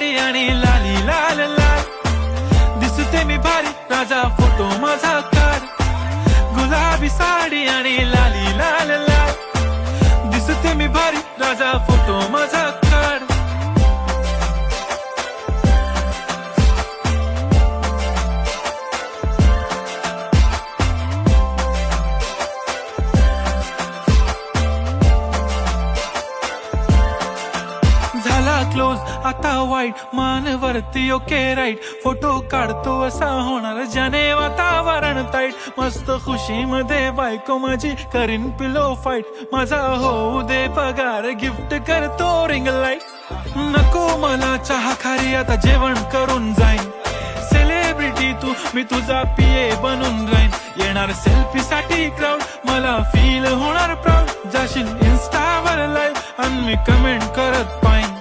साडी आणि लाली लाल लाल, दिसते मी भारी राजा फोटो माझा काढ. गुलाबी साडी आणि लाली लाल लाल, दिसते मी भारी राजा फोटो माझा काढ. झाला क्लोज आता वाईट, मान वरती ओके राईट, फोटो काढतो असा होणार ज्याने वातावरण ताईट. मस्त खुशी मध्ये बायको माझी करीन पिलो फाईट, माझा होऊ दे पगार गिफ्ट करतो रिंग लाईट. नको मला चहा खारी आता जेवण करून जाईन, सेलिब्रिटी तू मी तुझा पिये बनून राहीन. येणार सेल्फी साठी क्राऊड, मला फील होणार प्राऊड, जाशील इन्स्टावर लाईव्ह आणि मी कमेंट करत पाहिन.